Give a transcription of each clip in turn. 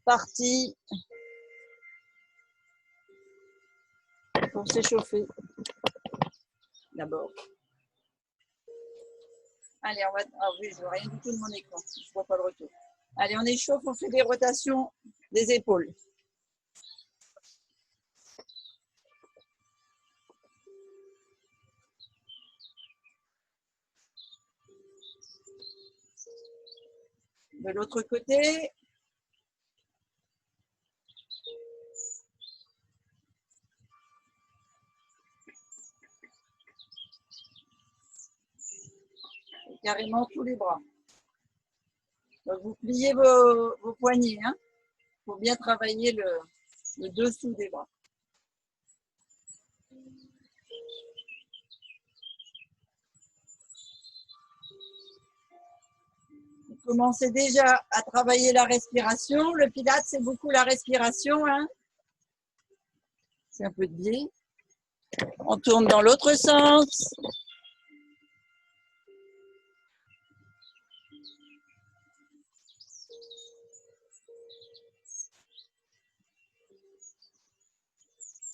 partie pour s'échauffer d'abord. Allez, on va... Ah oui, je ne vois rien du tout de mon écran. Je ne vois pas le retour. Allez, on échauffe, on fait des rotations des épaules. De l'autre côté. Et carrément tous les bras. Donc vous pliez vos poignets, hein, pour bien travailler le dessous des bras. Vous commencez déjà à travailler la respiration. Le Pilates, c'est beaucoup la respiration. Hein. C'est un peu de biais. On tourne dans l'autre sens.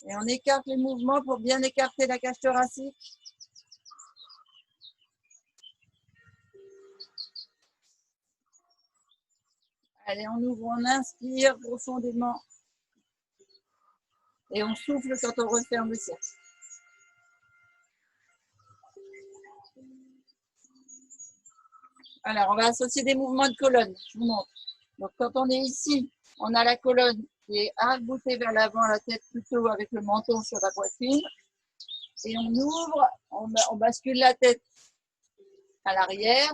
Et on écarte les mouvements pour bien écarter la cage thoracique. Allez, on ouvre, on inspire profondément. Et on souffle quand on referme le cercle. Alors, on va associer des mouvements de colonne. Je vous montre. Donc, quand on est ici, on a la colonne qui est arc-boutée vers l'avant, la tête plutôt avec le menton sur la poitrine. Et on ouvre, on bascule la tête à l'arrière.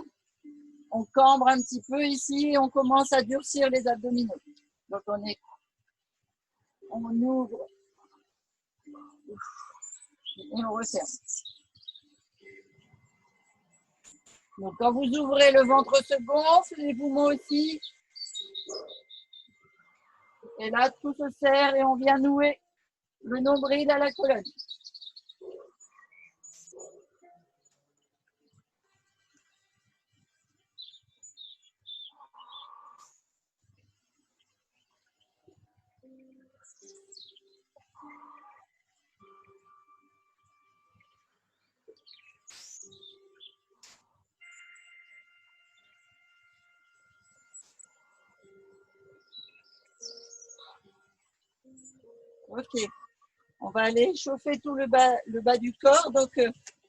On cambre un petit peu ici et on commence à durcir les abdominaux. Donc, on ouvre et on referme. Donc, quand vous ouvrez, le ventre se gonfle, les poumons aussi. Et là, tout se serre et on vient nouer le nombril à la colonne. Ok, on va aller chauffer tout le bas du corps. Donc,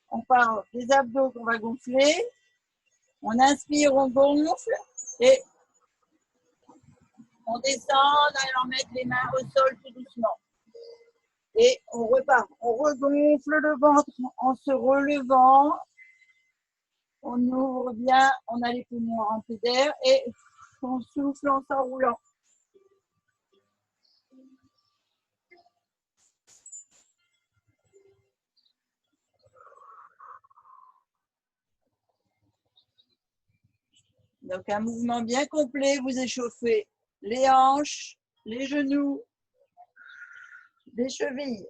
on part des abdos qu'on va gonfler. On inspire, on gonfle et on descend en allant mettre les mains au sol tout doucement. Et on repart. On regonfle le ventre en se relevant. On ouvre bien, on a les poumons remplis d'air et on souffle en s'enroulant. Donc, un mouvement bien complet, vous échauffez les hanches, les genoux, les chevilles.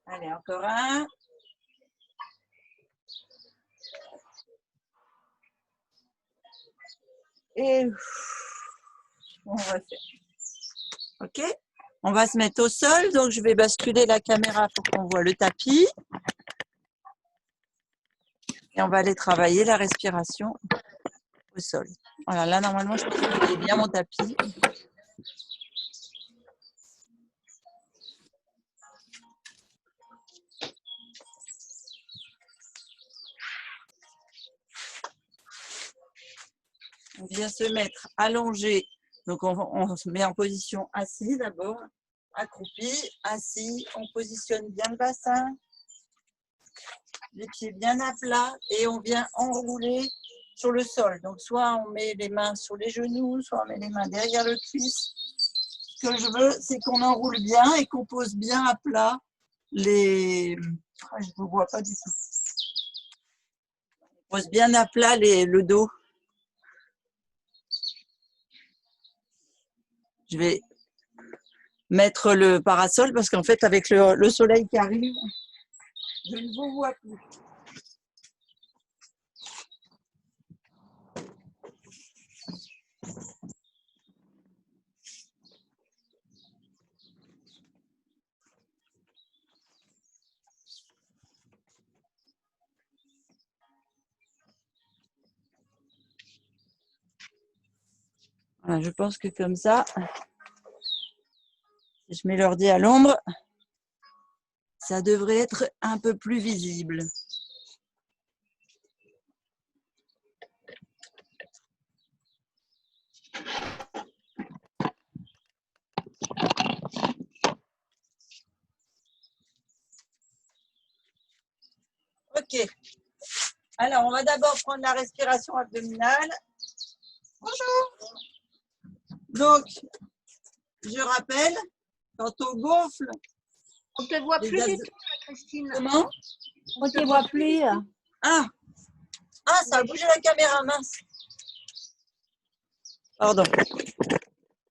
Allez, encore un. Et on va faire. Ok, on va se mettre au sol. Donc, je vais basculer la caméra pour qu'on voit le tapis. Et on va aller travailler la respiration au sol. Voilà, là, normalement, je pense que vous voyez bien mon tapis. On vient se mettre allongé. Donc, on se met en position assise d'abord. Accroupi, assis. On positionne bien le bassin. Les pieds bien à plat. Et on vient enrouler sur le sol. Donc, soit on met les mains sur les genoux, soit on met les mains derrière le cuisse. Ce que je veux, c'est qu'on enroule bien et qu'on pose bien à plat les... Ah, je ne vous vois pas du tout. On pose bien à plat le dos. Je vais mettre le parasol parce qu'en fait, avec le soleil qui arrive, je ne vous vois plus. Voilà, je pense que comme ça, si je mets l'ordi à l'ombre, ça devrait être un peu plus visible. Ok. Alors, on va d'abord prendre la respiration abdominale. Bonjour. Donc, je rappelle, quand on gonfle... On ne te voit plus du tout, Christine. Comment? On ne te voit plus. Ah, ça a bougé la caméra, mince. Pardon.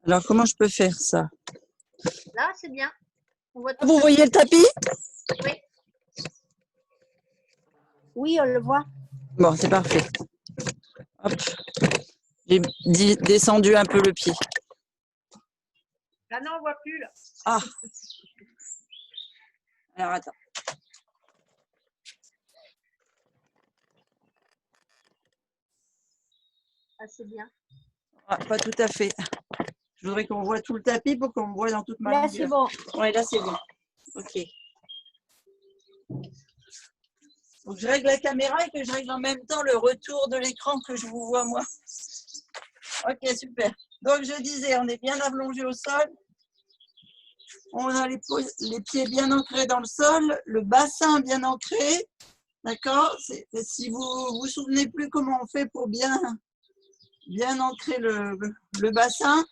Alors, comment je peux faire ça? Là, c'est bien. On voit tout Vous voyez le tapis? Oui. Oui, on le voit. Bon, c'est parfait. Hop. J'ai descendu un peu le pied. Là, non, on ne voit plus. Là. Ah. Alors, attends. Ah, c'est bien. Ah, pas tout à fait. Je voudrais qu'on voit tout le tapis pour qu'on me voit dans toute ma longueur. Là, c'est bon. Oui, là, c'est bon. Ok. Donc, je règle la caméra et que je règle en même temps le retour de l'écran que je vous vois, moi. Ok, super. Donc, je disais, on est bien allongé au sol. On a les pieds bien ancrés dans le sol, le bassin bien ancré. D'accord? Si vous vous souvenez plus comment on fait pour bien ancrer le bassin,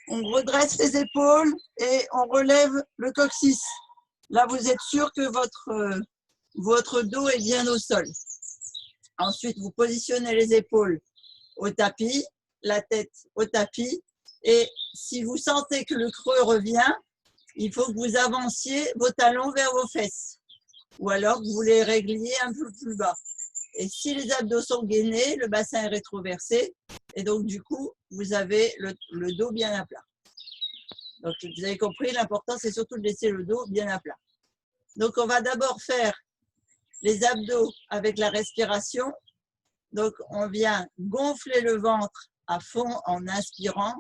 on redresse les épaules et on relève le coccyx. Là, vous êtes sûr que votre dos est bien au sol. Ensuite, vous positionnez les épaules au tapis, la tête au tapis. Et si vous sentez que le creux revient, il faut que vous avanciez vos talons vers vos fesses. Ou alors, vous les régliez un peu plus bas. Et si les abdos sont gainés, le bassin est rétroversé. Et donc, du coup, vous avez le dos bien à plat. Donc, vous avez compris, l'important, c'est surtout de laisser le dos bien à plat. Donc, on va d'abord faire les abdos avec la respiration. Donc, on vient gonfler le ventre à fond en inspirant.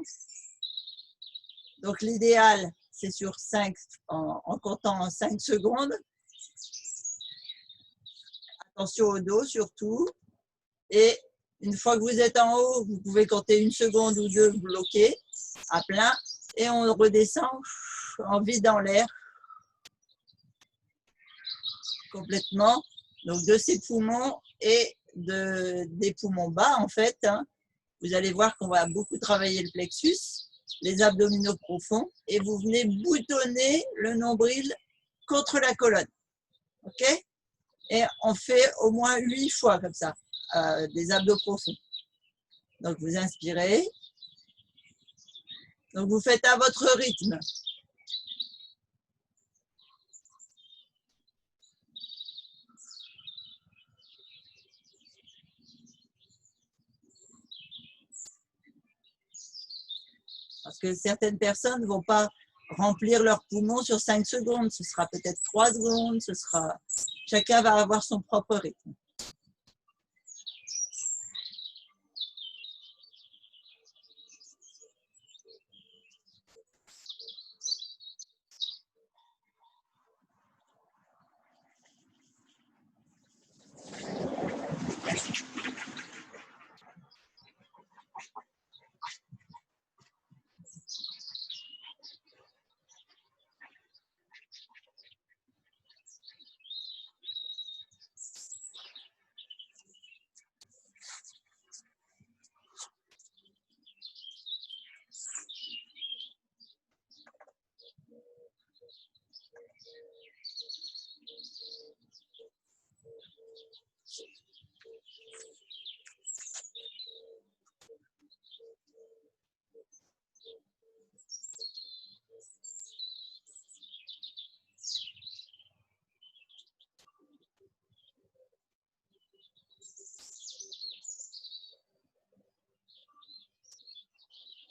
Donc, l'idéal, c'est sur 5, en comptant en 5 secondes. Attention au dos surtout. Et une fois que vous êtes en haut, vous pouvez compter 1 seconde ou 2 bloqués à plein. Et on redescend en vidant l'air complètement. Donc, de ses poumons et des poumons bas, en fait. Hein. Vous allez voir qu'on va beaucoup travailler le plexus, les abdominaux profonds. Et vous venez boutonner le nombril contre la colonne. OK? Et on fait au moins 8 fois comme ça, des abdos profonds. Donc, vous inspirez. Donc, vous faites à votre rythme. Parce que certaines personnes ne vont pas remplir leurs poumons sur 5 secondes. Ce sera peut-être 3 secondes. Chacun va avoir son propre rythme.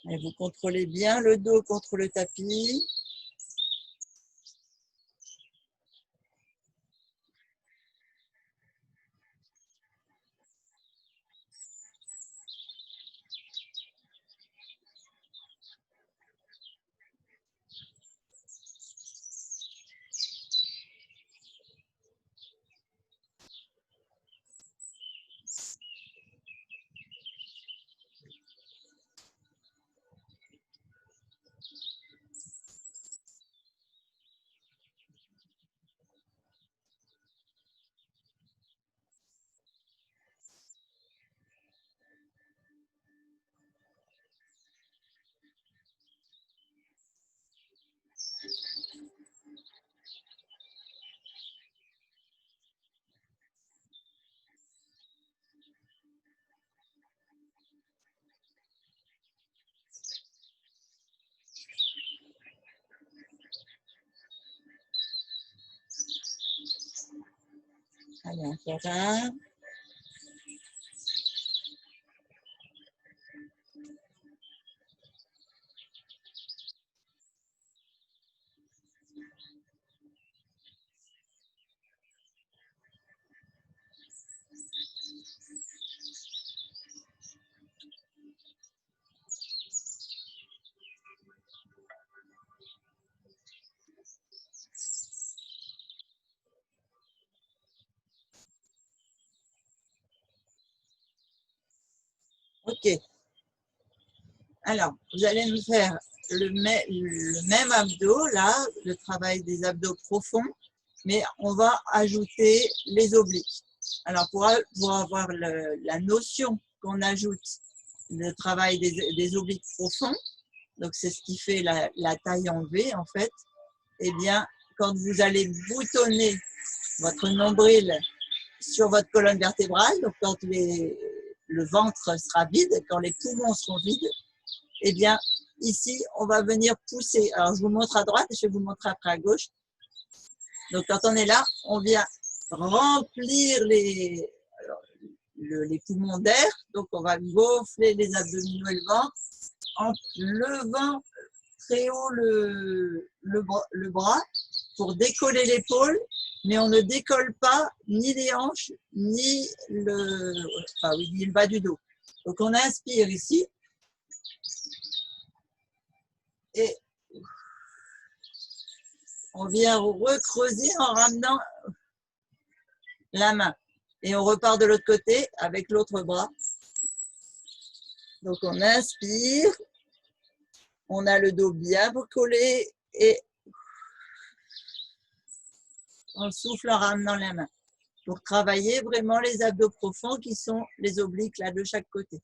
Et vous contrôlez bien le dos contre le tapis. Allez, encore un. Ok. Alors, vous allez me faire le même abdos, là, le travail des abdos profonds, mais on va ajouter les obliques. Alors, pour avoir la notion qu'on ajoute le travail des obliques profonds, donc c'est ce qui fait la taille en V, en fait, eh bien, quand vous allez boutonner votre nombril sur votre colonne vertébrale, donc quand le ventre sera vide, quand les poumons seront vides, eh bien, ici, on va venir pousser. Alors, je vous montre à droite et je vais vous montrer après à gauche. Donc, quand on est là, on vient remplir les poumons d'air. Donc, on va gonfler les abdominaux et le ventre en levant très haut le bras pour décoller l'épaule, mais on ne décolle pas ni les hanches, ni le bas du dos. Donc, on inspire ici. Et on vient recreuser en ramenant la main. Et on repart de l'autre côté avec l'autre bras. Donc on inspire, on a le dos bien collé et on souffle en ramenant la main. Pour travailler vraiment les abdos profonds qui sont les obliques là de chaque côté.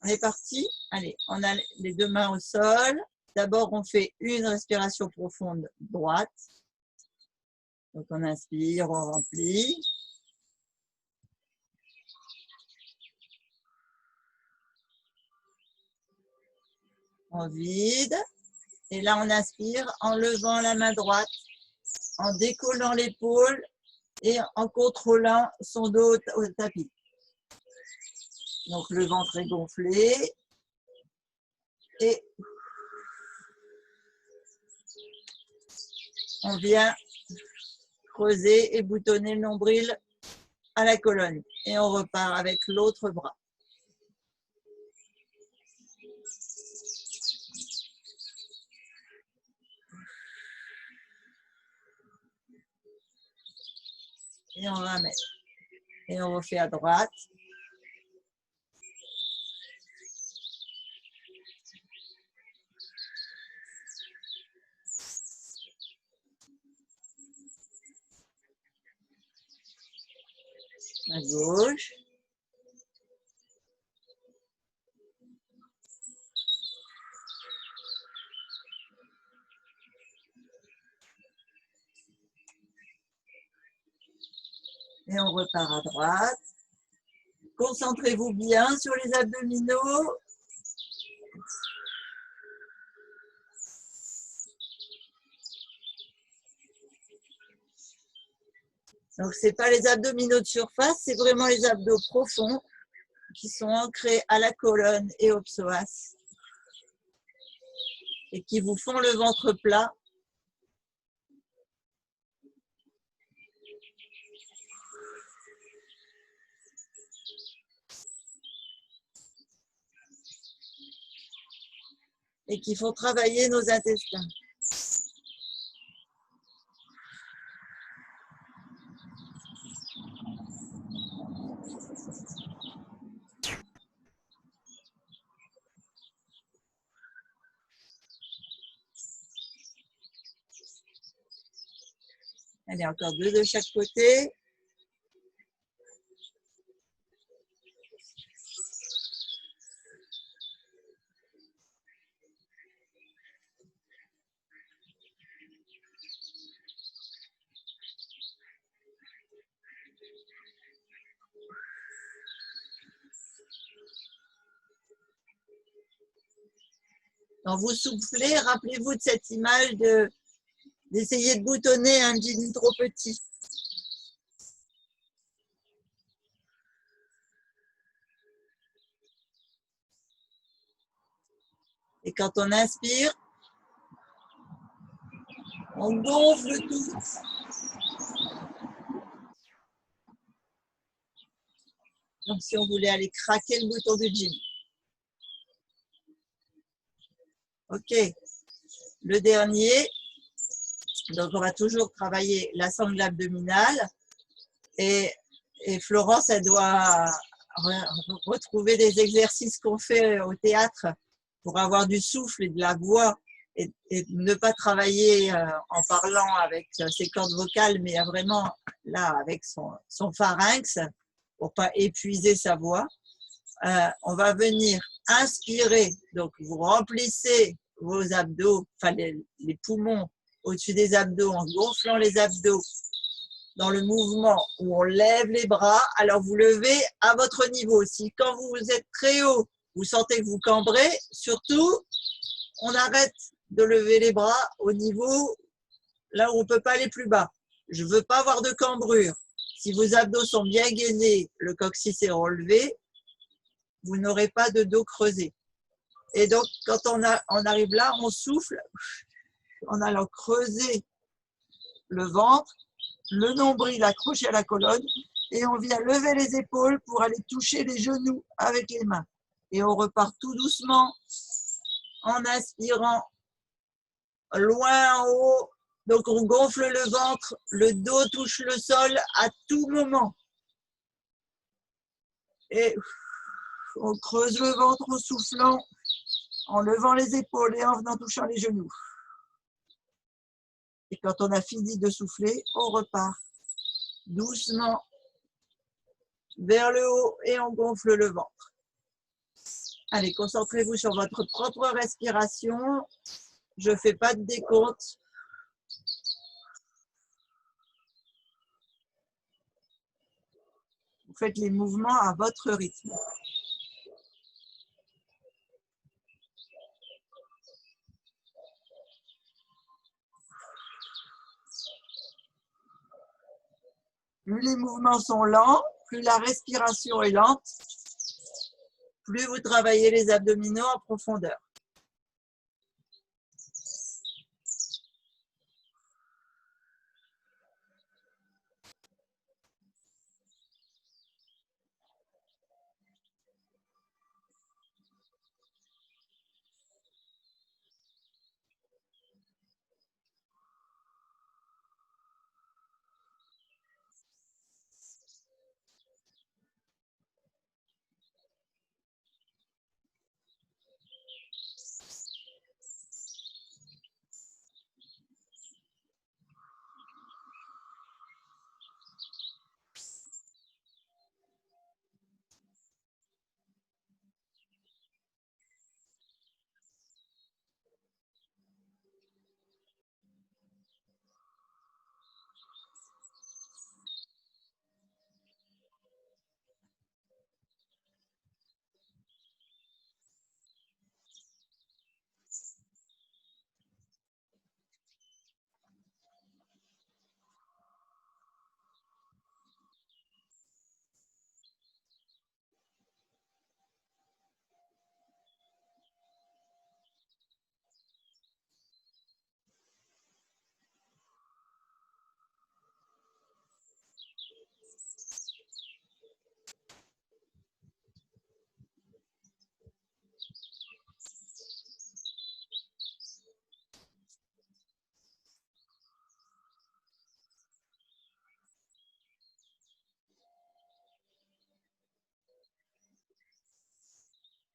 On est parti. Allez, on a les deux mains au sol. D'abord, on fait une respiration profonde droite. Donc on inspire, on remplit. On vide. Et là, on inspire en levant la main droite, en décollant l'épaule et en contrôlant son dos au tapis. Donc, le ventre est gonflé. Et on vient creuser et boutonner le nombril à la colonne. Et on repart avec l'autre bras. Et on ramène. Et on refait à droite. À gauche. Et on repart à droite. Concentrez-vous bien sur les abdominaux. Donc, ce n'est pas les abdominaux de surface, c'est vraiment les abdos profonds qui sont ancrés à la colonne et au psoas. et qui vous font le ventre plat. Et qui font travailler nos intestins. Allez, encore 2 de chaque côté. Quand vous soufflez, rappelez-vous de cette image d'essayer de boutonner un jean trop petit. Et quand on inspire, on gonfle tout. Comme si on voulait aller craquer le bouton du jean. Ok, le dernier. Donc, on va toujours travailler la sangle abdominale. Et Florence, elle doit retrouver des exercices qu'on fait au théâtre pour avoir du souffle et de la voix et ne pas travailler en parlant avec ses cordes vocales, mais vraiment là avec son pharynx pour pas épuiser sa voix. On va venir inspirer, donc vous remplissez vos abdos, enfin les poumons au-dessus des abdos en gonflant les abdos dans le mouvement où on lève les bras. Alors vous levez à votre niveau. Si quand vous êtes très haut, vous sentez que vous cambrez, surtout on arrête de lever les bras au niveau là où on ne peut pas aller plus bas. Je ne veux pas avoir de cambrure. Si vos abdos sont bien gainés, le coccyx est relevé, vous n'aurez pas de dos creusé. Et donc, quand on arrive là, on souffle en allant creuser le ventre, le nombril accroché à la colonne, et on vient lever les épaules pour aller toucher les genoux avec les mains. Et on repart tout doucement en inspirant loin en haut. Donc, on gonfle le ventre, le dos touche le sol à tout moment. Et on creuse le ventre en soufflant, en levant les épaules et en venant touchant les genoux. Et quand on a fini de souffler, on repart doucement vers le haut et on gonfle le ventre. Allez, concentrez-vous sur votre propre respiration. Je ne fais pas de décompte. Vous faites les mouvements à votre rythme. Plus les mouvements sont lents, plus la respiration est lente, plus vous travaillez les abdominaux en profondeur.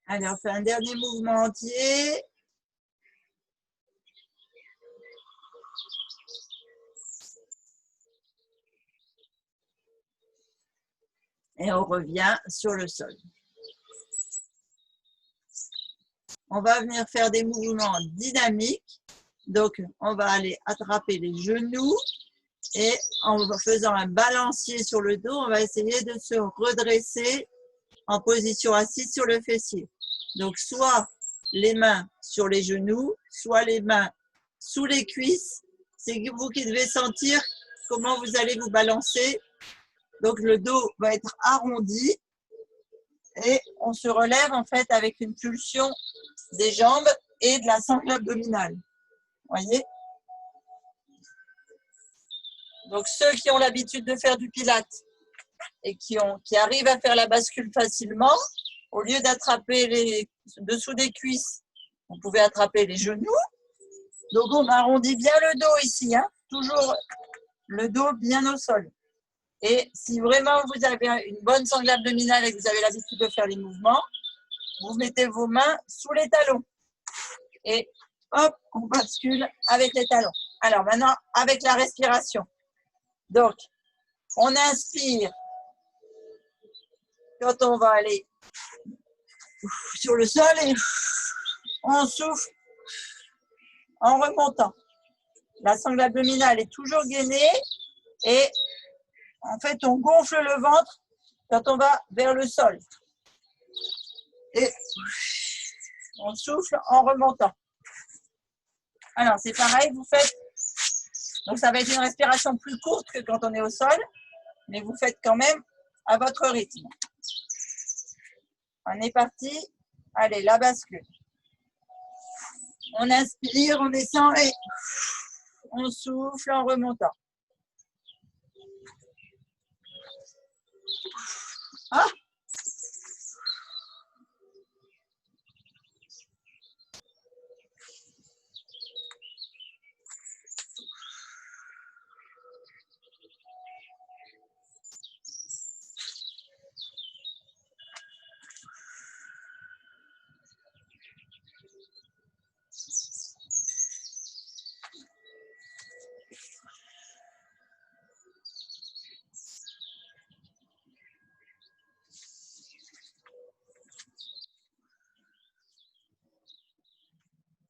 Allez, on fait un dernier mouvement entier. Et on revient sur le sol. On va venir faire des mouvements dynamiques. Donc, on va aller attraper les genoux et en faisant un balancier sur le dos, on va essayer de se redresser en position assise sur le fessier. Donc, soit les mains sur les genoux, soit les mains sous les cuisses. C'est vous qui devez sentir comment vous allez vous balancer. Donc, le dos va être arrondi et on se relève en fait avec une pulsion des jambes et de la sangle abdominale. Voyez? Donc, ceux qui ont l'habitude de faire du pilates et qui arrivent à faire la bascule facilement, au lieu d'attraper les dessous des cuisses, vous pouvez attraper les genoux. Donc, on arrondit bien le dos ici, hein? Toujours le dos bien au sol. Et si vraiment vous avez une bonne sangle abdominale et que vous avez l'habitude de faire les mouvements, vous mettez vos mains sous les talons. Et hop, on bascule avec les talons. Alors maintenant, avec la respiration. Donc, on inspire quand on va aller sur le sol et on souffle en remontant. La sangle abdominale est toujours gainée et en fait, on gonfle le ventre quand on va vers le sol. Et on souffle en remontant. Alors, c'est pareil, vous faites. Donc, ça va être une respiration plus courte que quand on est au sol, mais vous faites quand même à votre rythme. On est parti. Allez, la bascule. On inspire, on descend et on souffle en remontant. Ah!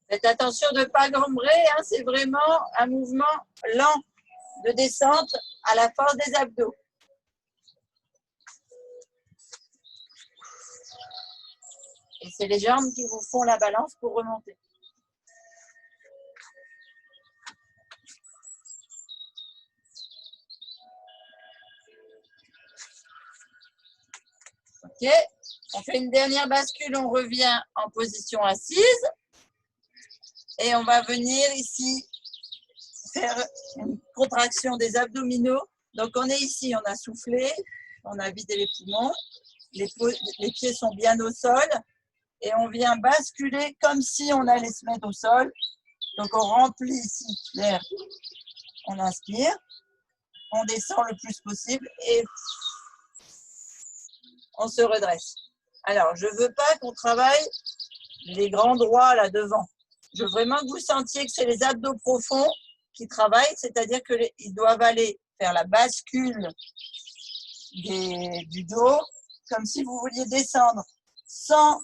Faites attention de ne pas gambrer, hein, c'est vraiment un mouvement lent de descente à la force des abdos. Et c'est les jambes qui vous font la balance pour remonter. Ok, on fait une dernière bascule, on revient en position assise. Et on va venir ici faire une contraction des abdominaux. Donc, on est ici, on a soufflé, on a vidé les poumons, les pieds sont bien au sol et on vient basculer comme si on allait se mettre au sol. Donc, on remplit ici l'air, on inspire, on descend le plus possible et on se redresse. Alors, je ne veux pas qu'on travaille les grands droits là devant. Je veux vraiment que vous sentiez que c'est les abdos profonds qui travaillent, c'est-à-dire qu'ils doivent aller faire la bascule du dos, comme si vous vouliez descendre, sans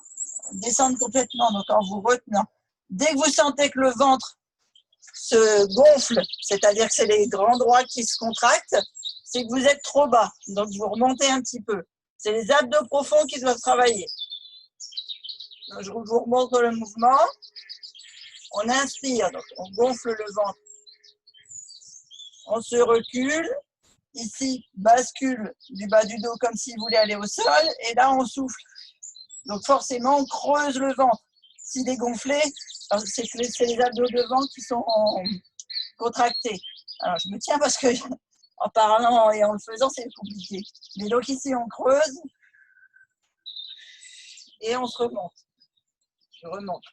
descendre complètement, donc en vous retenant. Dès que vous sentez que le ventre se gonfle, c'est-à-dire que c'est les grands droits qui se contractent, c'est que vous êtes trop bas, donc vous remontez un petit peu. C'est les abdos profonds qui doivent travailler. Donc, je vous remontre le mouvement. On inspire, donc on gonfle le ventre. On se recule. Ici, bascule du bas du dos comme si vous voulez aller au sol. Et là, on souffle. Donc forcément, on creuse le ventre. S'il est gonflé, c'est les abdos devant qui sont contractés. Alors, je me tiens parce que en parlant et en le faisant, c'est compliqué. Mais donc ici, on creuse et on se remonte. Je remonte.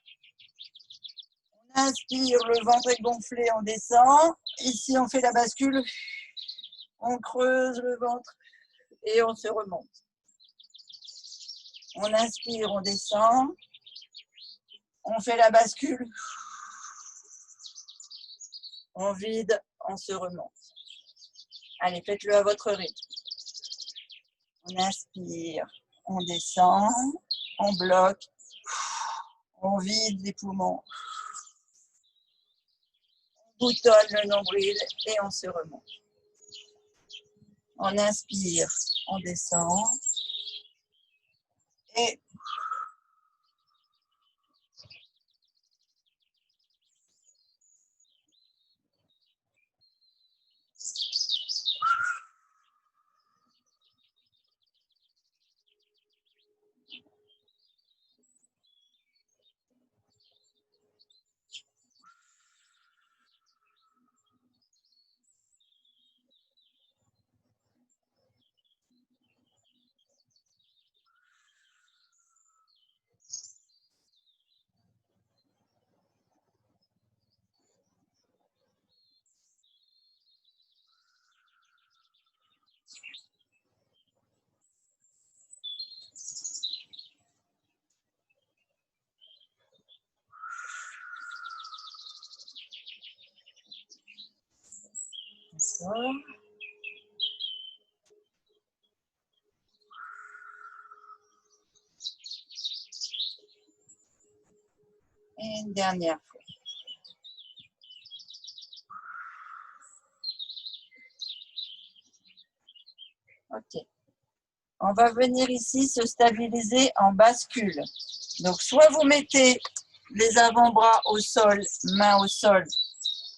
On inspire, le ventre est gonflé, on descend. Ici, on fait la bascule. On creuse le ventre et on se remonte. On inspire, on descend. On fait la bascule. On vide, on se remonte. Allez, faites-le à votre rythme. On inspire, on descend, on bloque, on vide les poumons. On boutonne le nombril et on se remonte. On inspire, on descend et d'accord. Et une dernière fois. Ok. On va venir ici se stabiliser en bascule. Donc, soit vous mettez les avant-bras au sol, mains au sol,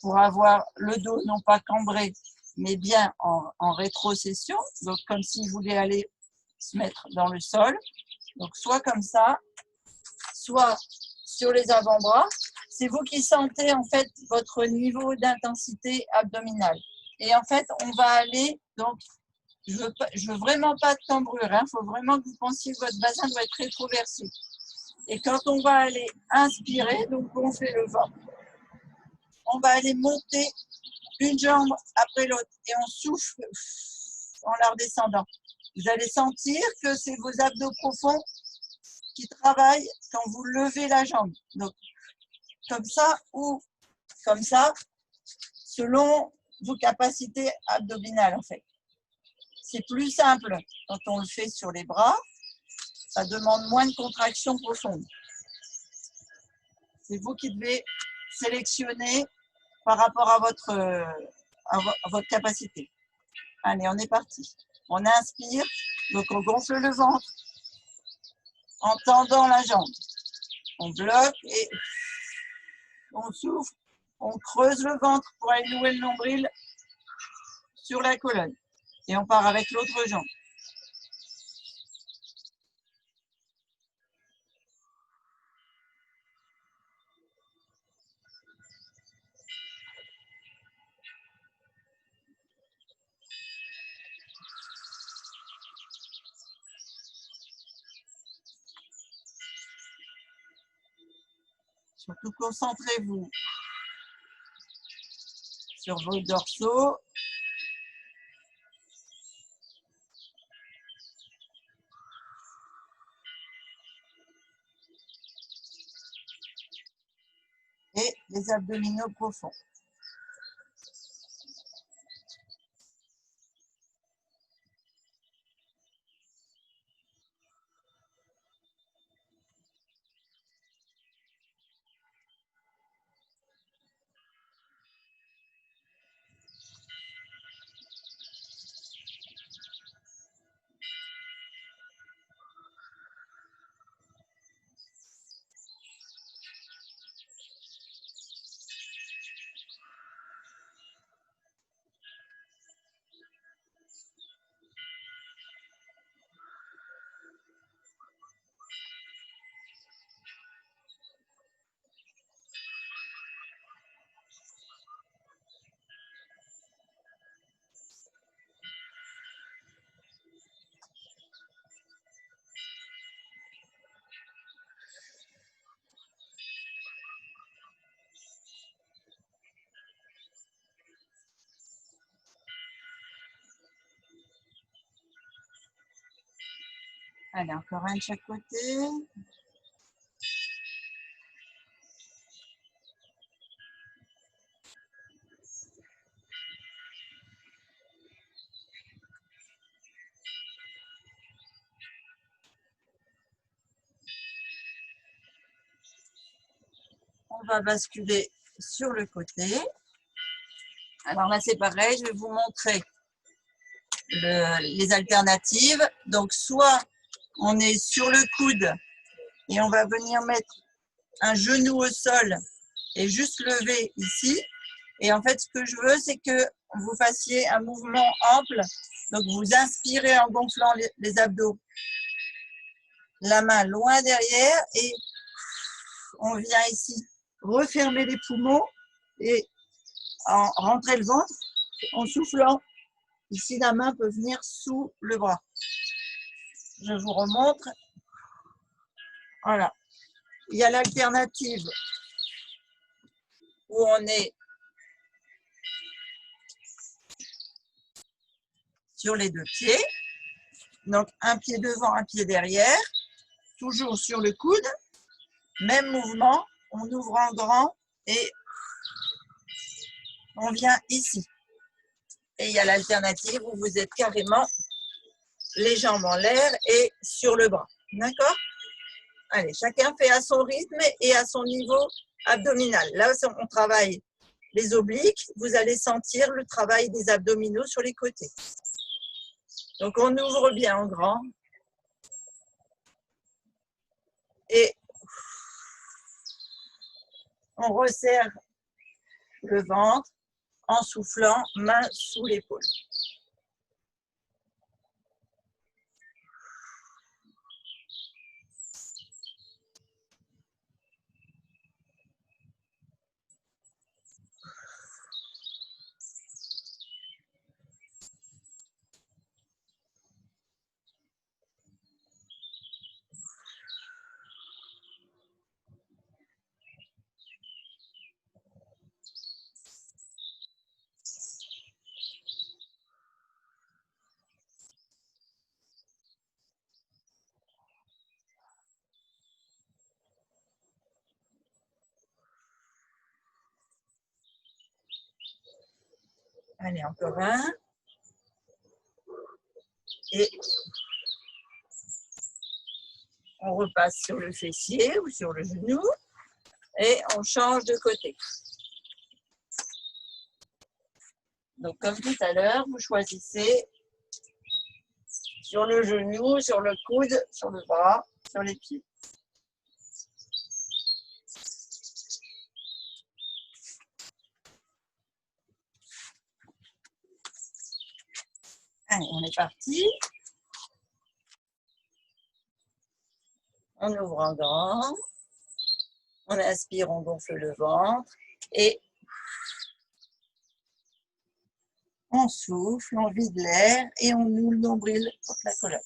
pour avoir le dos non pas cambré, mais bien en rétrocession. Donc, comme si vous voulez aller se mettre dans le sol. Donc, soit comme ça, soit sur les avant-bras. C'est vous qui sentez en fait votre niveau d'intensité abdominale. Et en fait, on va aller, donc, je veux vraiment pas de cambrure. Il faut vraiment que vous pensiez que votre bassin doit être rétroversé. Et quand on va aller inspirer, donc gonfler le ventre, on va aller monter une jambe après l'autre et on souffle en la redescendant. Vous allez sentir que c'est vos abdos profonds qui travaillent quand vous levez la jambe. Donc, comme ça ou comme ça, selon vos capacités abdominales en fait. C'est plus simple quand on le fait sur les bras. Ça demande moins de contractions profondes. C'est vous qui devez sélectionner par rapport à votre capacité. Allez, on est parti. On inspire, donc on gonfle le ventre en tendant la jambe. On bloque et on souffle. On creuse le ventre pour aller nouer le nombril sur la colonne. Et on part avec l'autre jambe. Surtout concentrez-vous sur vos dorsaux. Et les abdominaux profonds. Allez, encore un de chaque côté. On va basculer sur le côté. Alors là, c'est pareil, je vais vous montrer les alternatives. Donc, soit on est sur le coude et on va venir mettre un genou au sol et juste lever ici. Et en fait, ce que je veux, c'est que vous fassiez un mouvement ample. Donc, vous inspirez en gonflant les abdos. La main loin derrière et on vient ici refermer les poumons et rentrer le ventre en soufflant. Ici, la main peut venir sous le bras. Je vous remontre. Voilà. Il y a l'alternative où on est sur les deux pieds. Donc, un pied devant, un pied derrière. Toujours sur le coude. Même mouvement. On ouvre en grand et on vient ici. Et il y a l'alternative où vous êtes carrément les jambes en l'air et sur le bras. D'accord? Allez, chacun fait à son rythme et à son niveau abdominal. Là, on travaille les obliques. Vous allez sentir le travail des abdominaux sur les côtés. Donc, on ouvre bien en grand. Et on resserre le ventre en soufflant, main sous l'épaule. Allez, encore un. Et on repasse sur le fessier ou sur le genou. Et on change de côté. Donc, comme tout à l'heure, vous choisissez sur le genou, sur le coude, sur le bras, sur les pieds. Allez, on est parti. On ouvre en grand. On inspire, on gonfle le ventre. Et on souffle, on vide l'air et on noue le nombril contre la colonne.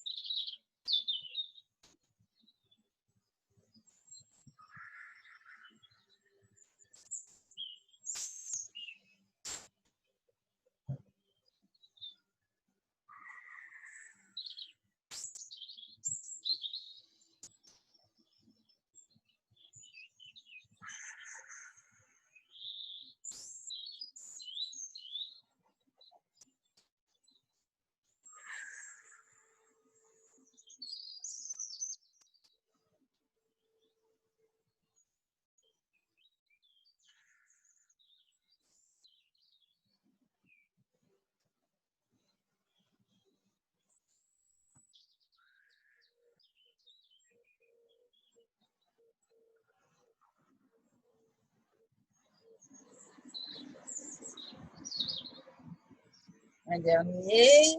Un dernier.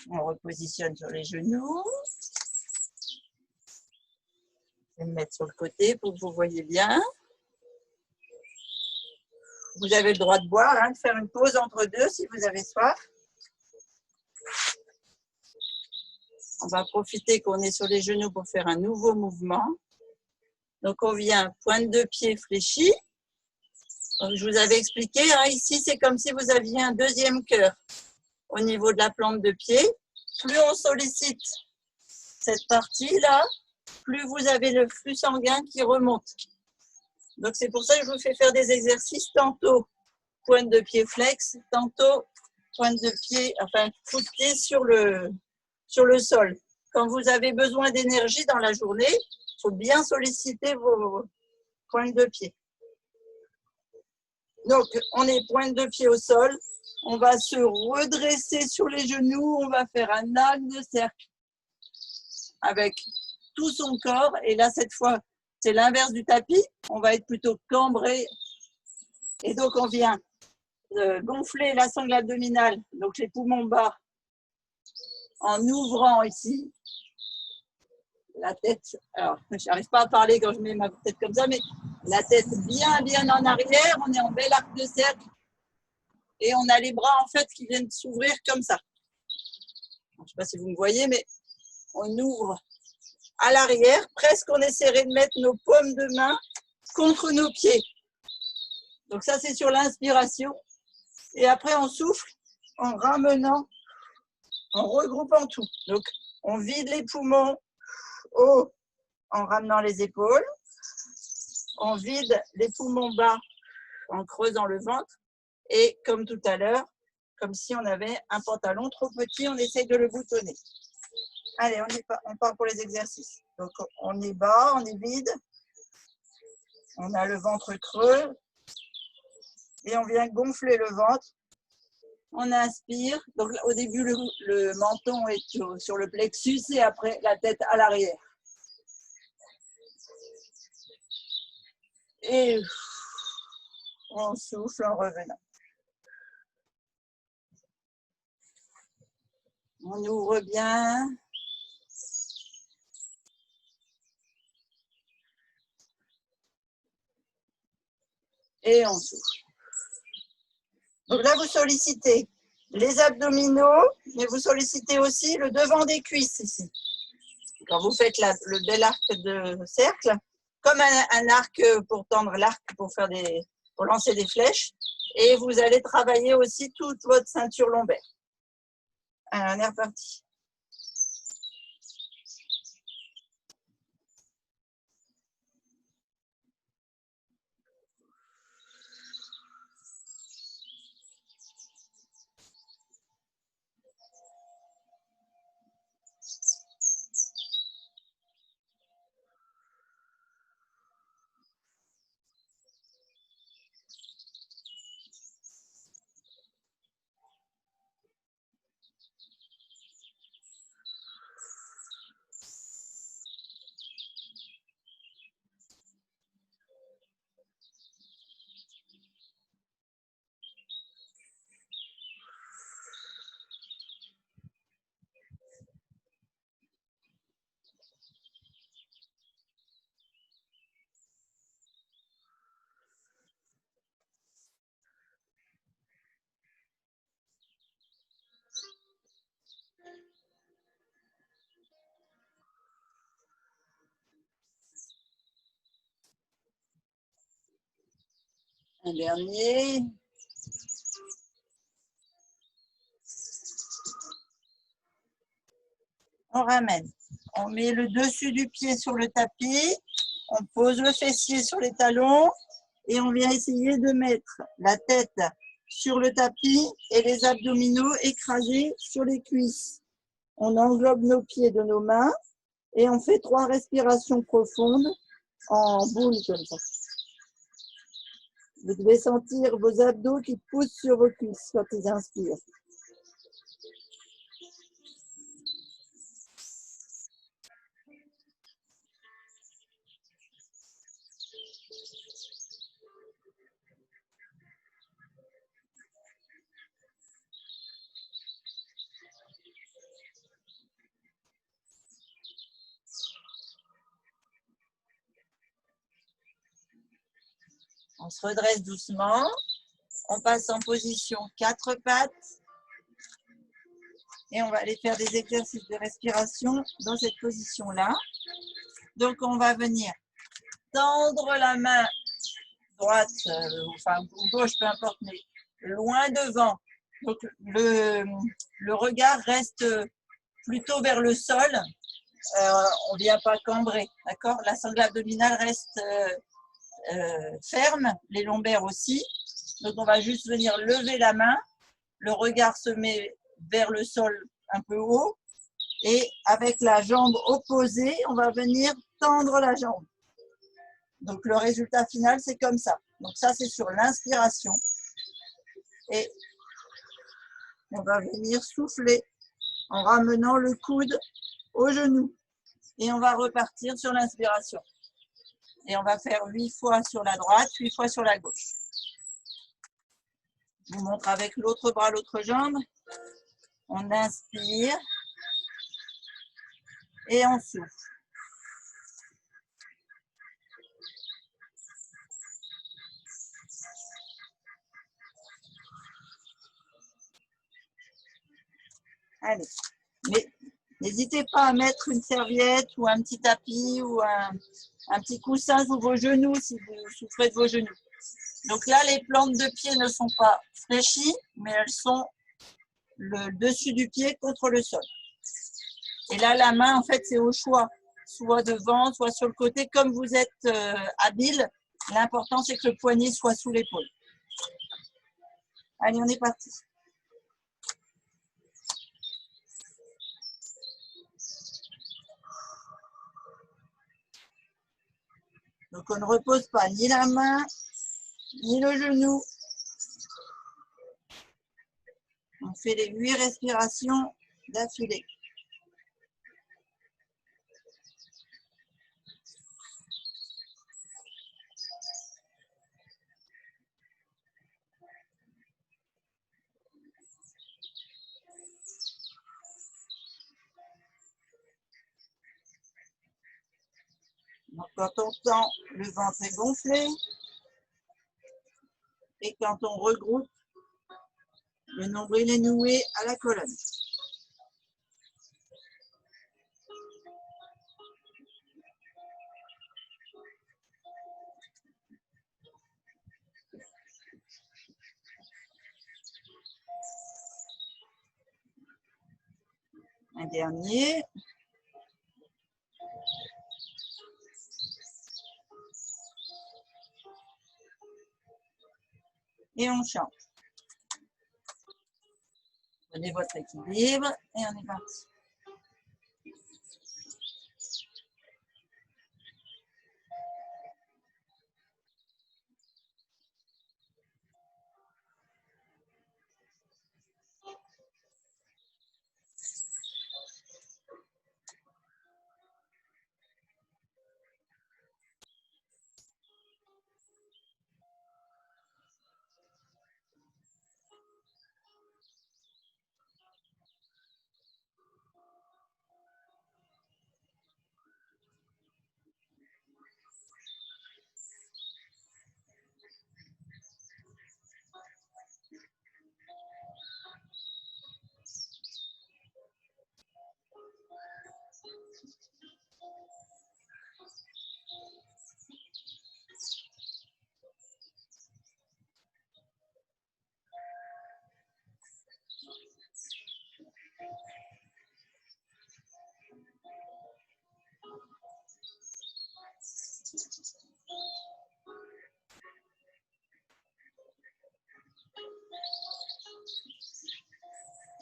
On repositionne sur les genoux. Je vais me mettre sur le côté pour que vous voyez bien. Vous avez le droit de boire, hein, de faire une pause entre deux si vous avez soif. On va profiter qu'on est sur les genoux pour faire un nouveau mouvement. Donc, on vient pointe de pied fléchie. Donc, je vous avais expliqué, hein, ici, c'est comme si vous aviez un deuxième cœur au niveau de la plante de pied. Plus on sollicite cette partie-là, plus vous avez le flux sanguin qui remonte. Donc, c'est pour ça que je vous fais faire des exercices tantôt pointe de pied flex, tantôt pointe de pied, enfin, coup de pied sur le sol. Quand vous avez besoin d'énergie dans la journée, il faut bien solliciter vos pointes de pied. Donc, on est pointe de pied au sol. On va se redresser sur les genoux. On va faire un arc de cercle avec tout son corps. Et là, cette fois, c'est l'inverse du tapis. On va être plutôt cambré. Et donc, on vient gonfler la sangle abdominale, donc les poumons bas, en ouvrant ici la tête. Alors, je n'arrive pas à parler quand je mets ma tête comme ça, mais la tête bien en arrière. On est en bel arc de cercle. Et on a les bras, en fait, qui viennent s'ouvrir comme ça. Je ne sais pas si vous me voyez, mais on ouvre à l'arrière. Presque, on essaierait de mettre nos paumes de main contre nos pieds. Donc ça, c'est sur l'inspiration. Et après, on souffle en ramenant, en regroupant tout. Donc, on vide les poumons haut en ramenant les épaules. On vide les poumons bas en creusant le ventre. Et comme tout à l'heure, comme si on avait un pantalon trop petit, on essaye de le boutonner. Allez, on part pour les exercices. Donc, on est bas, on est vide. On a le ventre creux. Et on vient gonfler le ventre. On inspire. Donc, au début, le menton est sur le plexus et après, la tête à l'arrière. Et on souffle en revenant. On ouvre bien. Et on souffle. Donc là, vous sollicitez les abdominaux, mais vous sollicitez aussi le devant des cuisses ici. Quand vous faites le bel arc de cercle, comme un arc pour tendre l'arc, pour lancer des flèches. Et vous allez travailler aussi toute votre ceinture lombaire. Alors, on est reparti. Un dernier. On ramène. On met le dessus du pied sur le tapis. On pose le fessier sur les talons. Et on vient essayer de mettre la tête sur le tapis et les abdominaux écrasés sur les cuisses. On englobe nos pieds de nos mains et on fait 3 respirations profondes en boule comme ça. Vous devez sentir vos abdos qui poussent sur vos cuisses quand ils inspirent. On se redresse doucement. On passe en position 4 pattes. Et on va aller faire des exercices de respiration dans cette position-là. Donc, on va venir tendre la main droite, enfin ou gauche, peu importe, mais loin devant. Donc le regard reste plutôt vers le sol. On ne vient pas cambrer, d'accord? La sangle abdominale reste ferme, les lombaires aussi. Donc on va juste venir lever la main. Le regard se met vers le sol un peu haut. Et avec la jambe opposée, on va venir tendre la jambe. Donc le résultat final, c'est comme ça. Donc ça, c'est sur l'inspiration. Et on va venir souffler en ramenant le coude au genou. Et on va repartir sur l'inspiration. Et on va faire 8 fois sur la droite, 8 fois sur la gauche. Je vous montre avec l'autre bras, l'autre jambe. On inspire et on souffle. Allez, mais n'hésitez pas à mettre une serviette ou un petit tapis ou un petit coussin sous vos genoux si vous souffrez de vos genoux. Donc là, les plantes de pied ne sont pas fléchies, mais elles sont le dessus du pied contre le sol. Et là, la main, en fait, c'est au choix, soit devant, soit sur le côté, comme vous êtes habile. L'important, c'est que le poignet soit sous l'épaule. Allez, on est parti. Donc, on ne repose pas ni la main, ni le genou. On fait les 8 respirations d'affilée. Donc, quand on tend, le ventre est gonflé. Et quand on regroupe, le nombril est noué à la colonne. Un dernier. Et on change. Prenez votre équilibre et on est parti.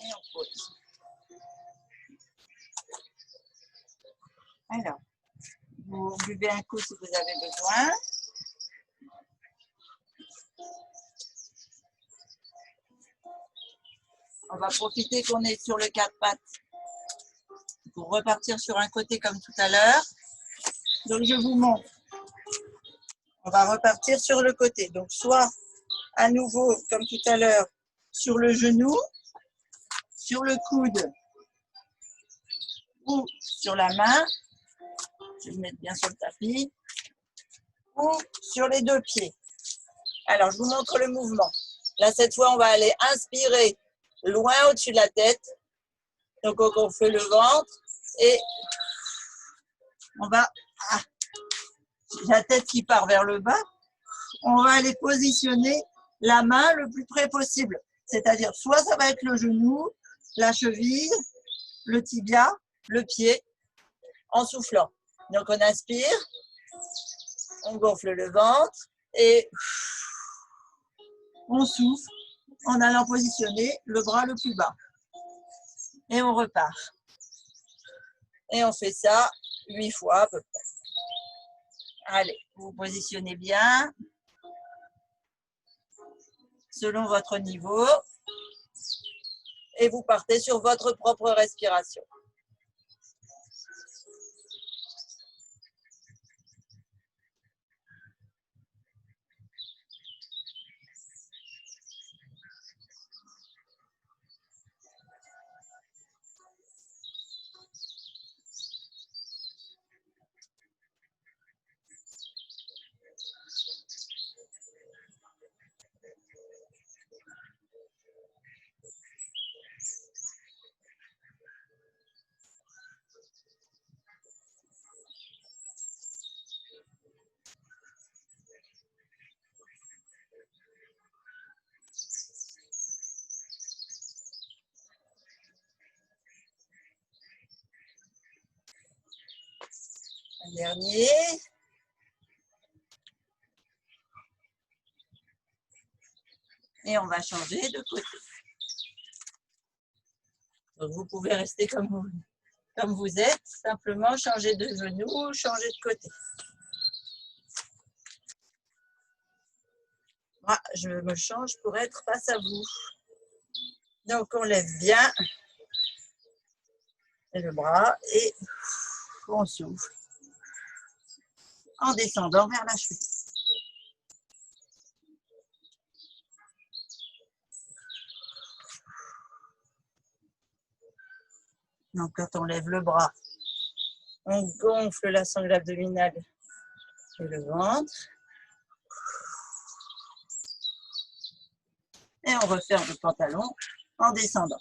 Et on pose. Alors, vous buvez un coup si vous avez besoin. On va profiter qu'on est sur le 4 pattes pour repartir sur un côté comme tout à l'heure. Donc, je vous montre. On va repartir sur le côté. Donc, soit à nouveau, comme tout à l'heure, sur le genou, sur le coude ou sur la main. Je vais me mettre bien sur le tapis. Ou sur les 2 pieds. Alors, je vous montre le mouvement. Là, cette fois, on va aller inspirer loin au-dessus de la tête. Donc, on gonfle le ventre et on va... la tête qui part vers le bas. on va aller positionner la main le plus près possible. C'est-à-dire, soit ça va être le genou, la cheville, le tibia, le pied, en soufflant. Donc, on inspire, on gonfle le ventre et on souffle en allant positionner le bras le plus bas. Et on repart. Et on fait ça 8 fois à peu près. Allez, vous positionnez bien selon votre niveau et vous partez sur votre propre respiration. Un dernier. Et on va changer de côté. Donc vous pouvez rester comme vous êtes, simplement changer de genou, changer de côté. Moi, je me change pour être face à vous. Donc on lève bien le bras et on souffle en descendant vers la cheville. Donc quand on lève le bras, on gonfle la sangle abdominale et le ventre. Et on referme le pantalon en descendant.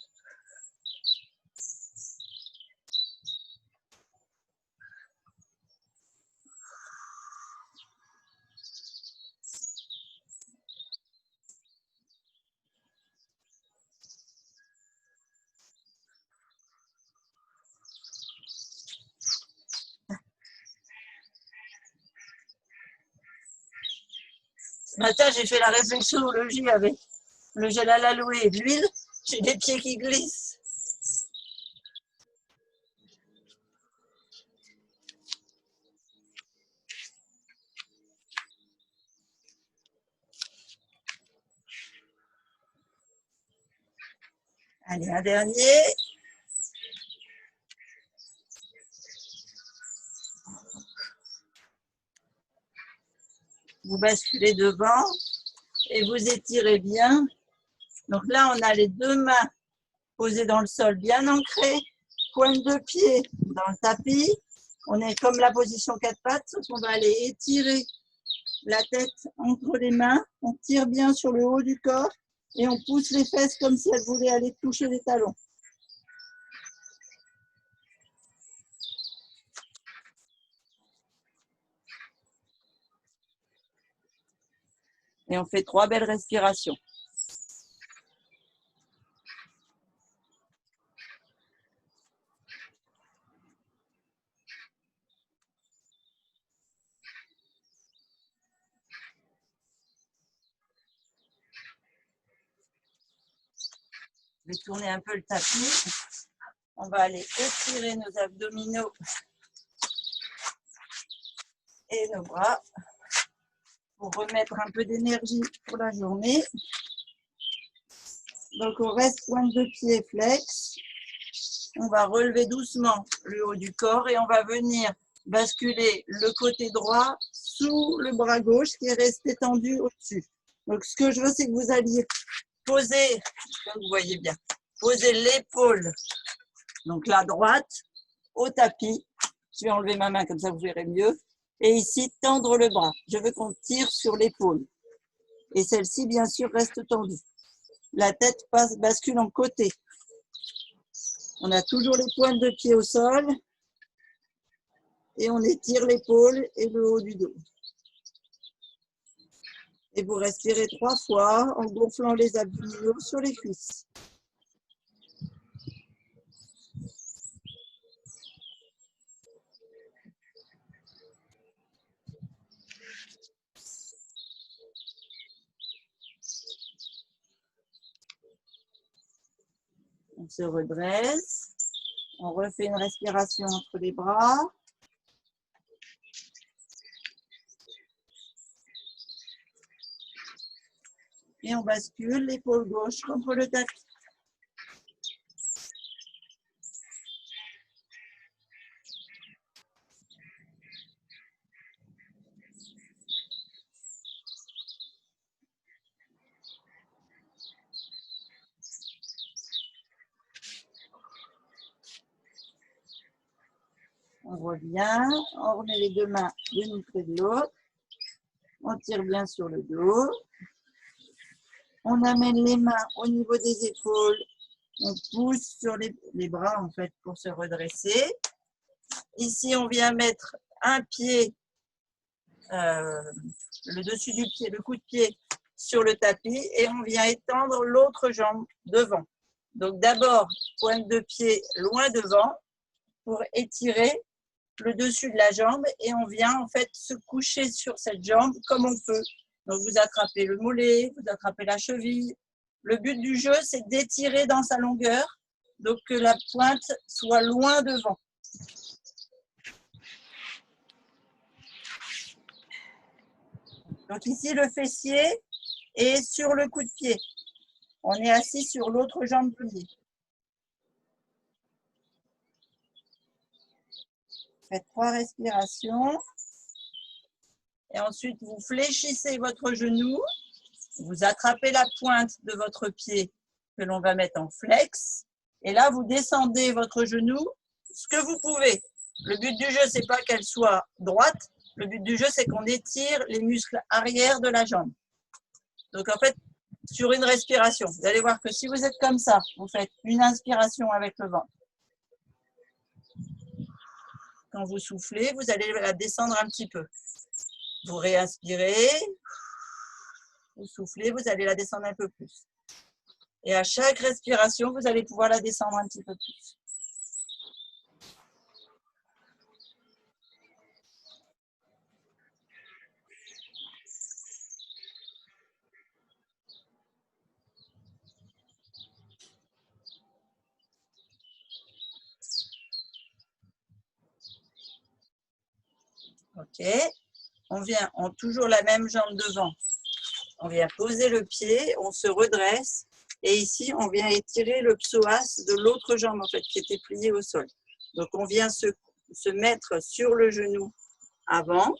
Ce matin, j'ai fait la réflexologie avec le gel à l'aloe et de l'huile. J'ai les pieds qui glissent. Allez, un dernier. Vous basculez devant et vous étirez bien. Donc là, on a les deux mains posées dans le sol, bien ancrées, pointe de pied dans le tapis. On est comme la position 4 pattes, sauf qu'on va aller étirer la tête entre les mains. On tire bien sur le haut du corps et on pousse les fesses comme si elles voulaient aller toucher les talons. Et on fait 3 belles respirations. Je vais tourner un peu le tapis. On va aller étirer nos abdominaux et nos bras pour remettre un peu d'énergie pour la journée. Donc on reste pointe de pied flex. On va relever doucement le haut du corps et on va venir basculer le côté droit sous le bras gauche qui est resté tendu au-dessus. Donc ce que je veux, c'est que vous alliez poser, comme vous voyez bien, poser l'épaule, donc la droite, au tapis. Je vais enlever ma main comme ça vous verrez mieux. Et ici, tendre le bras. Je veux qu'on tire sur l'épaule. Et celle-ci, bien sûr, reste tendue. La tête bascule en côté. On a toujours les pointes de pied au sol. Et on étire l'épaule et le haut du dos. Et vous respirez 3 fois en gonflant les abdominaux sur les cuisses. On se redresse. On refait une respiration entre les bras. Et on bascule l'épaule gauche contre le tapis. On revient, on remet les deux mains l'une près de l'autre. On tire bien sur le dos. On amène les mains au niveau des épaules. On pousse sur les bras en fait pour se redresser. Ici, on vient mettre un pied, le dessus du pied, le coup de pied sur le tapis et on vient étendre l'autre jambe devant. Donc d'abord, pointe de pied loin devant pour étirer le dessus de la jambe et on vient en fait se coucher sur cette jambe comme on peut. Donc vous attrapez le mollet, vous attrapez la cheville. Le but du jeu, c'est d'étirer dans sa longueur, donc que la pointe soit loin devant. Donc ici, le fessier est sur le coup de pied. On est assis sur l'autre jambe pliée. Faites 3 respirations. Et ensuite, vous fléchissez votre genou. Vous attrapez la pointe de votre pied que l'on va mettre en flex. Et là, vous descendez votre genou ce que vous pouvez. Le but du jeu, ce n'est pas qu'elle soit droite. Le but du jeu, c'est qu'on étire les muscles arrière de la jambe. Donc, en fait, sur une respiration, vous allez voir que si vous êtes comme ça, vous faites une inspiration avec le ventre. Quand vous soufflez, vous allez la descendre un petit peu. Vous réinspirez, vous soufflez, vous allez la descendre un peu plus. Et à chaque respiration, vous allez pouvoir la descendre un petit peu plus. Ok. On vient en toujours la même jambe devant. On vient poser le pied, on se redresse. Et ici, on vient étirer le psoas de l'autre jambe en fait, qui était pliée au sol. Donc, on vient se mettre sur le genou avant.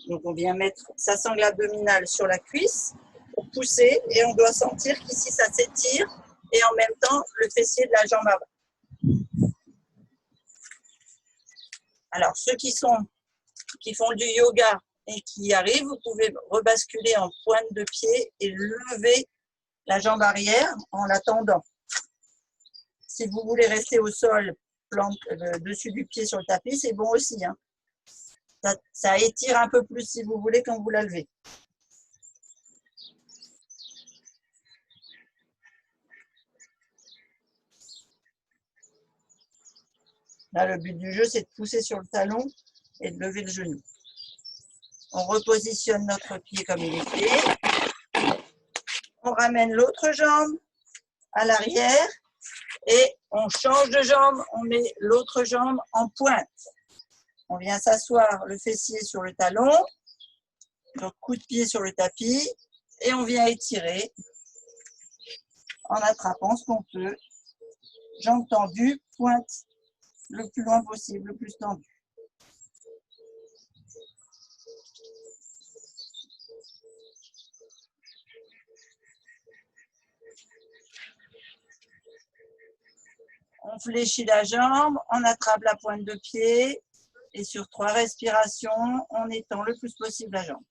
Donc, on vient mettre sa sangle abdominale sur la cuisse pour pousser. Et on doit sentir qu'ici, ça s'étire. Et en même temps, le fessier de la jambe avant. Alors, ceux qui font du yoga et qui y arrivent, vous pouvez rebasculer en pointe de pied et lever la jambe arrière en la tendant. Si vous voulez rester au sol, dessus du pied sur le tapis, c'est bon aussi. Hein. Ça étire un peu plus si vous voulez quand vous la levez. Là, le but du jeu, c'est de pousser sur le talon et de lever le genou. On repositionne notre pied comme il est fait. On ramène l'autre jambe à l'arrière et on change de jambe, on met l'autre jambe en pointe. On vient s'asseoir le fessier sur le talon, donc coup de pied sur le tapis et on vient étirer en attrapant ce qu'on peut. Jambe tendue, pointe le plus loin possible, le plus tendu. On fléchit la jambe, on attrape la pointe de pied et sur 3 respirations, on étend le plus possible la jambe.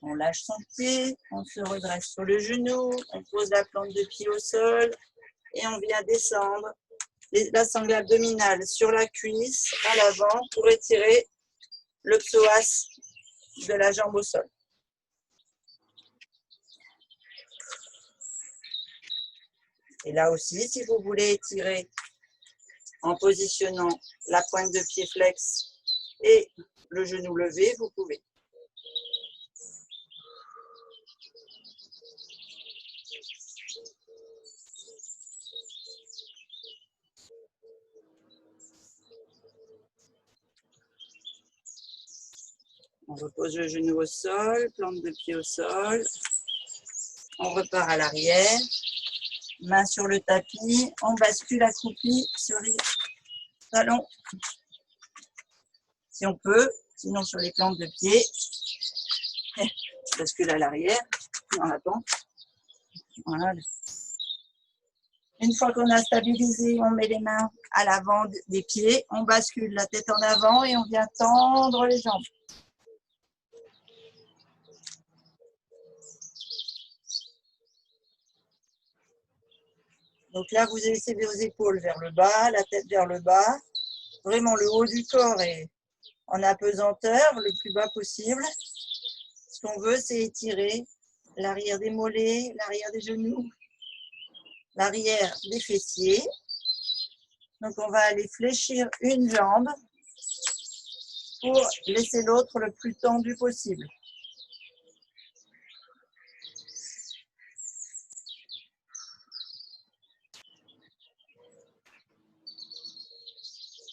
On lâche son pied, on se redresse sur le genou, on pose la plante de pied au sol et on vient descendre la sangle abdominale sur la cuisse à l'avant pour étirer le psoas de la jambe au sol. Et là aussi, si vous voulez étirer en positionnant la pointe de pied flex et le genou levé, vous pouvez. On repose le genou au sol, plante de pied au sol. On repart à l'arrière. Main sur le tapis. On bascule accroupi sur les talons. Si on peut, sinon sur les plantes de pied. On bascule à l'arrière, dans la pente. Voilà. Une fois qu'on a stabilisé, on met les mains à l'avant des pieds. On bascule la tête en avant et on vient tendre les jambes. Donc là, vous laissez vos épaules vers le bas, la tête vers le bas. Vraiment, le haut du corps est en apesanteur, le plus bas possible. Ce qu'on veut, c'est étirer l'arrière des mollets, l'arrière des genoux, l'arrière des fessiers. Donc, on va aller fléchir une jambe pour laisser l'autre le plus tendu possible.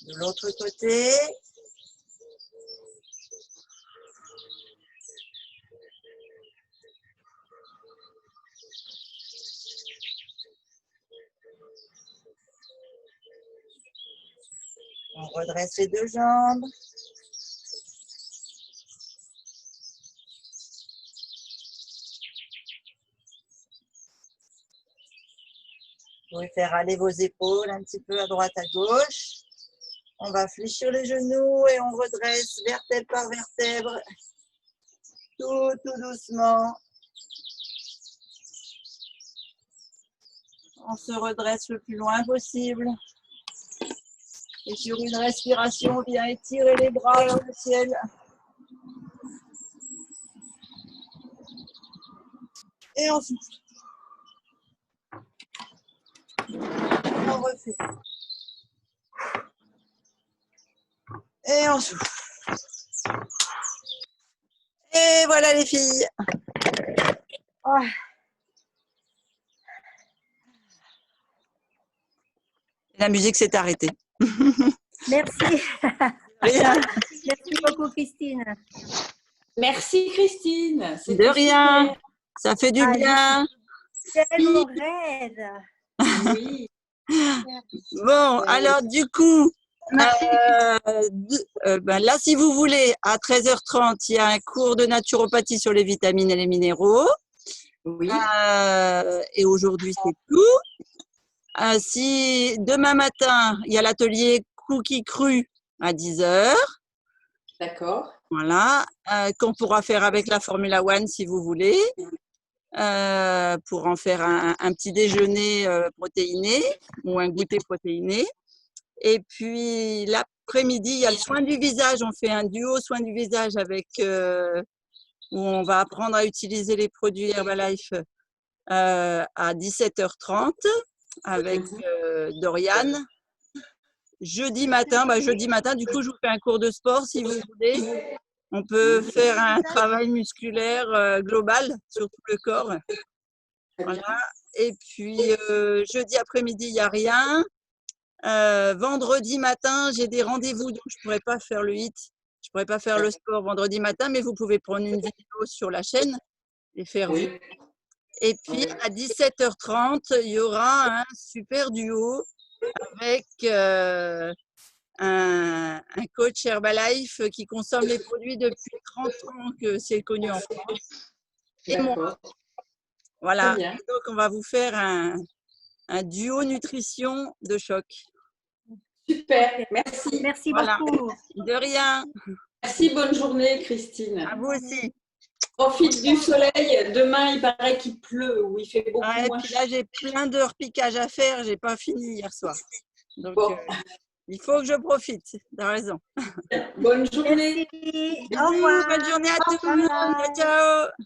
De l'autre côté. On redresse les deux jambes. Vous pouvez faire aller vos épaules un petit peu à droite, à gauche. On va fléchir les genoux et on redresse vertèbre par vertèbre, tout doucement. On se redresse le plus loin possible. Et sur une respiration, on vient étirer les bras vers le ciel. Et on souffle. On refait. Et on souffle. Et voilà les filles. Oh. La musique s'est arrêtée. Merci. Rien. Merci beaucoup, Christine. Merci Christine. De rien. Super. Ça fait du bien. Tellement raide. Oui. Bon, alors du coup, là, si vous voulez, à 13h30, il y a un cours de naturopathie sur les vitamines et les minéraux. Oui. Et aujourd'hui, c'est tout. Si demain matin, il y a l'atelier cookies crus à 10h. D'accord. Voilà, qu'on pourra faire avec la Formula One si vous voulez. Pour en faire un petit déjeuner protéiné ou un goûter protéiné. Et puis l'après-midi, il y a le soin du visage. On fait un duo soin du visage avec où on va apprendre à utiliser les produits Herbalife à 17h30 avec Doriane. Jeudi matin, du coup, je vous fais un cours de sport si vous voulez. On peut faire un travail musculaire global sur tout le corps. Voilà. Et puis, jeudi après-midi, il n'y a rien. Vendredi matin, j'ai des rendez-vous, donc je ne pourrais pas faire le HIIT. Je ne pourrais pas faire le sport vendredi matin, mais vous pouvez prendre une vidéo sur la chaîne et faire vue. Et puis, à 17h30, il y aura un super duo avec un coach Herbalife qui consomme les produits depuis 30 ans que c'est connu en France. Et moi. Voilà. Et donc, on va vous faire un duo nutrition de choc. Super, merci. Merci beaucoup. De rien. Merci, bonne journée Christine. À vous aussi. Profite du soleil. Demain, il paraît qu'il pleut ou il fait beaucoup Ouais, moins puis là, j'ai plein de repiquages à faire. J'ai pas fini hier soir. Donc, Bon. il faut que je profite. Tu as raison. Bonne journée. Merci. Au Bisous, revoir. bonne journée à tous. Bye bye. Ciao, ciao.